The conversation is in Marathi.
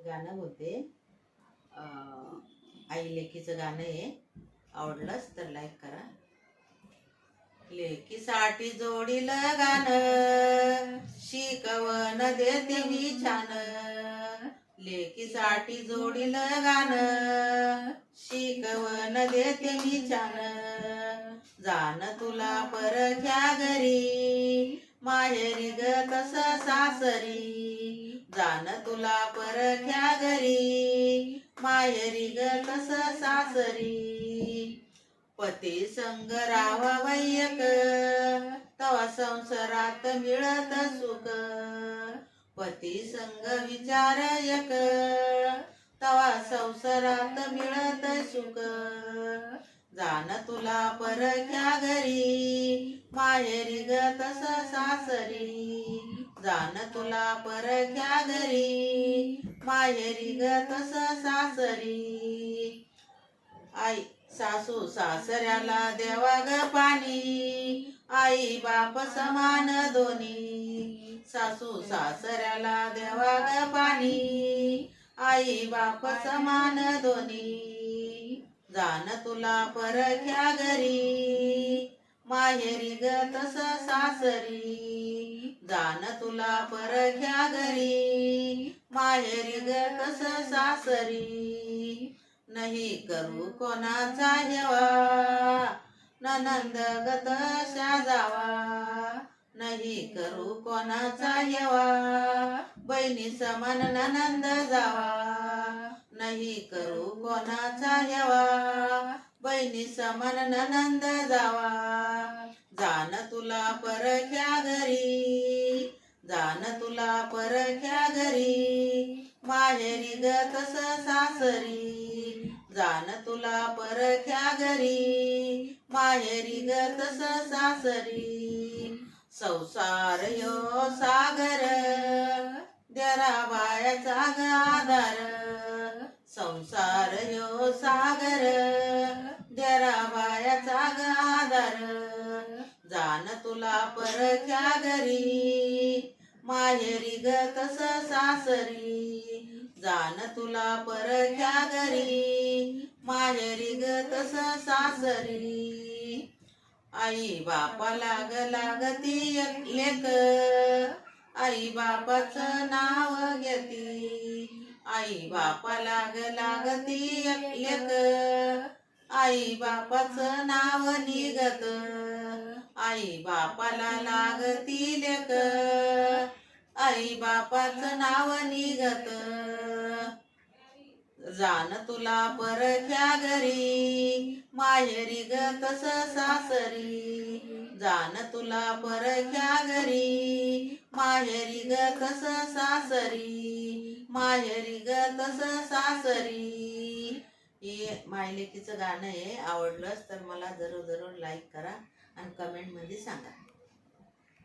गाणं बोलते. आई लेकीचं गाणं आहे. आवडलंच तर लाईक करा. लेकीसाठी जोडीलं गाणं, शिकवण देते मी छान. लेकीसाठी जोडीलं गाणं, शिकवण देते मी छान. जाण तुला परख्या घरी, माहेरी ग तस सासरी. जाण तुला परख्या घरी, माहेरी ग तस सासरी. पती संग राहावा वैयक, तवा संसारात मिळत सुख. पती संग विचार एक, तवा संसारात मिळत सुख. जाण तुला परख्या घरी, माहेरी ग तस सासरी. जाण तुला परख्या घरी, माहेरी ग तस सासरी. आई सासू सासऱ्याला देवा ग पाणी, आई बाप समान दोन्ही. सासू सासऱ्याला देवा ग पाणी, आई बाप समान दोन्ही. जाण तुला परख्या घरी, माहेरी ग तस सासरी. जाण तुला परख्या घरी, माहेरी ग तस सासरी. नाही करू कोणाचा हेवा, ननंद ग तशा जावा. नाही करू कोणाचा हेवा, बहिणी समान ननंद जावा. नाही करू कोणाचा हेवा, बहिणी समान ननंद जावा. जाण तुला परख्या घरी, जाण तुला परख्या घरी, माहेरी ग तस सासरी. जाण तुला परख्या घरी, माहेरी ग तस सासरी. संसार यो सागर, देरा बायाचा ग आधार. संसार यो सागर, देरा बायाचा ग आधार. जाण तुला परख्या घरी, माहेरी ग तस सासरी. जाण तुला परख्या घरी, माहेरी ग तस सासरी. आई बापाला ग लागती एक लेक, आई बापाचं नाव घेती. आई बापाला ग लागती एक लेक, आई बापाचं नाव निघत. आई बापाला लागती लेक, आई बापाचं नाव निघत. जाण तुला परख्या घरी, माहेरी ग तस सासरी. जाण तुला परख्या घरी, माहेरी ग तस सासरी. माहेरी ग तस सासरी. हे मायलेकीचं गाणं आहे. आवडलंच तर मला जरूर लाईक करा आणि कमेंटमध्ये सांगा.